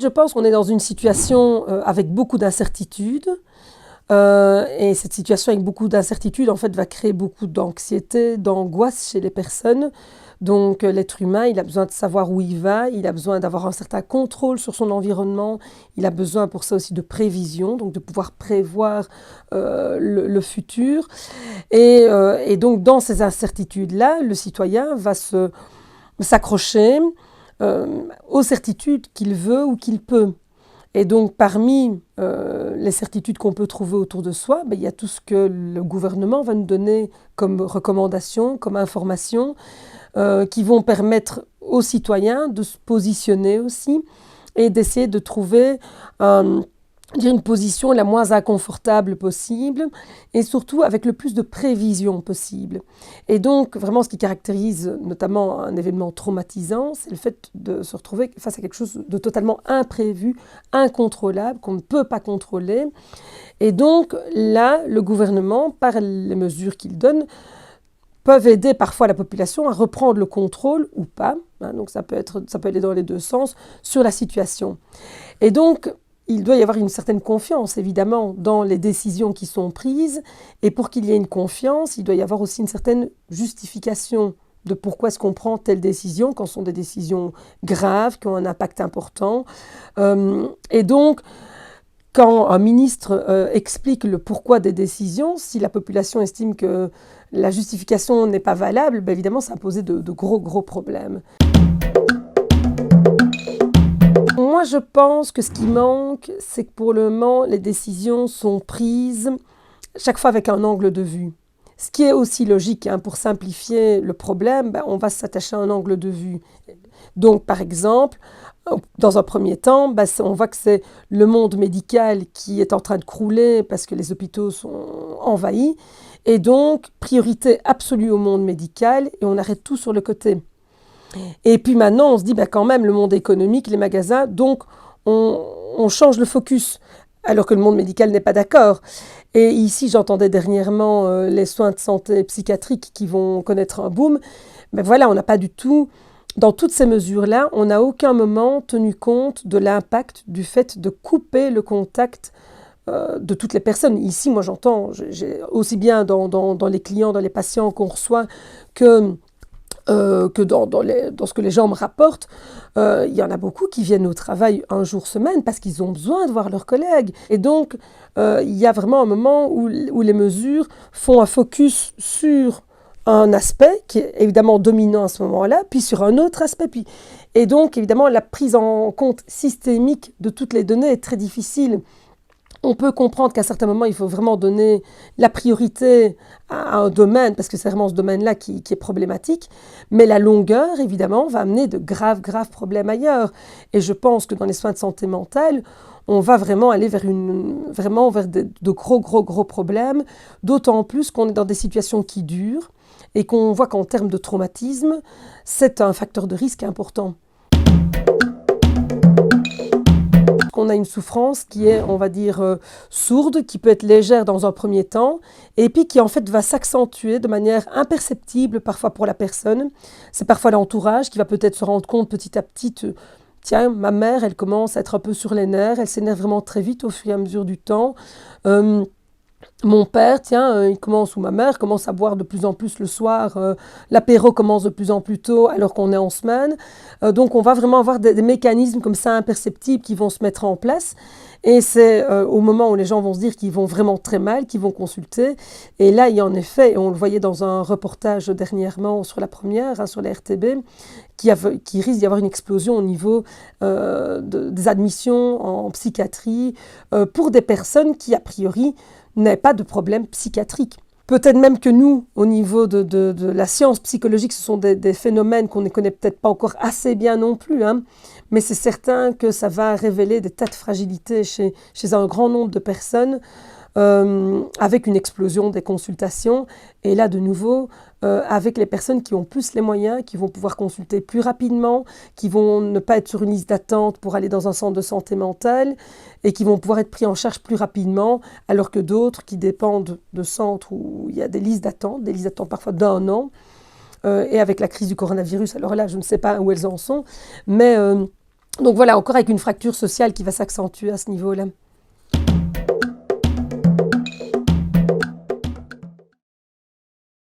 je pense qu'on est dans une situation avec beaucoup d'incertitudes. Et cette situation avec beaucoup d'incertitudes, en fait, va créer beaucoup d'anxiété, d'angoisse chez les personnes. Donc, l'être humain, il a besoin de savoir où il va, il a besoin d'avoir un certain contrôle sur son environnement, il a besoin pour ça aussi de prévision, donc de pouvoir prévoir le futur. Et donc, dans ces incertitudes-là, le citoyen va s'accrocher aux certitudes qu'il veut ou qu'il peut. Et donc, parmi les certitudes qu'on peut trouver autour de soi, il y a tout ce que le gouvernement va nous donner comme recommandations, comme informations, qui vont permettre aux citoyens de se positionner aussi et d'essayer de trouver une position la moins inconfortable possible et surtout avec le plus de prévision possible. Et donc, vraiment, ce qui caractérise notamment un événement traumatisant, c'est le fait de se retrouver face à quelque chose de totalement imprévu, incontrôlable, qu'on ne peut pas contrôler. Et donc, là, le gouvernement, par les mesures qu'il donne, peuvent aider parfois la population à reprendre le contrôle ou pas. Donc, ça peut aller dans les deux sens sur la situation. Et donc, il doit y avoir une certaine confiance, évidemment, dans les décisions qui sont prises. Et pour qu'il y ait une confiance, il doit y avoir aussi une certaine justification de pourquoi est-ce qu'on prend telle décision, quand ce sont des décisions graves, qui ont un impact important. Et donc, quand un ministre explique le pourquoi des décisions, si la population estime que la justification n'est pas valable, évidemment, ça a posé de gros problèmes. Moi, je pense que ce qui manque, c'est que pour le moment, les décisions sont prises chaque fois avec un angle de vue. Ce qui est aussi logique, pour simplifier le problème, on va s'attacher à un angle de vue. Donc, par exemple, dans un premier temps, on voit que c'est le monde médical qui est en train de crouler parce que les hôpitaux sont envahis. Et donc, priorité absolue au monde médical et on arrête tout sur le côté. Et puis maintenant, on se dit quand même le monde économique, les magasins, donc on change le focus, alors que le monde médical n'est pas d'accord. Et ici, j'entendais dernièrement les soins de santé psychiatriques qui vont connaître un boom. Voilà, on n'a pas du tout, dans toutes ces mesures-là, on n'a aucun moment tenu compte de l'impact du fait de couper le contact de toutes les personnes. Ici, moi j'entends, aussi bien dans les clients, dans les patients qu'on reçoit, que dans ce que les gens me rapportent, il y en a beaucoup qui viennent au travail un jour semaine parce qu'ils ont besoin de voir leurs collègues. Et donc, il y a vraiment un moment où les mesures font un focus sur un aspect qui est évidemment dominant à ce moment-là, puis sur un autre aspect. Et donc, évidemment, la prise en compte systémique de toutes les données est très difficile. On peut comprendre qu'à certains moments, il faut vraiment donner la priorité à un domaine, parce que c'est vraiment ce domaine-là qui est problématique. Mais la longueur, évidemment, va amener de graves problèmes ailleurs. Et je pense que dans les soins de santé mentale, on va vraiment aller vers de gros problèmes, d'autant plus qu'on est dans des situations qui durent et qu'on voit qu'en termes de traumatisme, c'est un facteur de risque important. On a une souffrance qui est, on va dire, sourde, qui peut être légère dans un premier temps, et puis qui en fait va s'accentuer de manière imperceptible parfois pour la personne. C'est parfois l'entourage qui va peut-être se rendre compte petit à petit, tiens, ma mère, elle commence à être un peu sur les nerfs, elle s'énerve vraiment très vite au fur et à mesure du temps. Mon père, il commence, ou ma mère commence à boire de plus en plus le soir, l'apéro commence de plus en plus tôt alors qu'on est en semaine. Donc on va vraiment avoir des mécanismes comme ça imperceptibles qui vont se mettre en place. Et c'est au moment où les gens vont se dire qu'ils vont vraiment très mal, qu'ils vont consulter. Et là, il y a en effet, et on le voyait dans un reportage dernièrement sur la première, sur la RTB, qui risque d'y avoir une explosion au niveau des admissions en psychiatrie pour des personnes qui, a priori, n'avaient pas de problème psychiatrique. Peut-être même que nous, au niveau de la science psychologique, ce sont des phénomènes qu'on ne connaît peut-être pas encore assez bien non plus, mais c'est certain que ça va révéler des tas de fragilités chez un grand nombre de personnes, avec une explosion des consultations. Et là, de nouveau, avec les personnes qui ont plus les moyens, qui vont pouvoir consulter plus rapidement, qui vont ne pas être sur une liste d'attente pour aller dans un centre de santé mentale et qui vont pouvoir être pris en charge plus rapidement, alors que d'autres qui dépendent de centres où il y a des listes d'attente parfois d'1 an. Et avec la crise du coronavirus, alors là, je ne sais pas où elles en sont, mais Donc voilà, encore avec une fracture sociale qui va s'accentuer à ce niveau-là.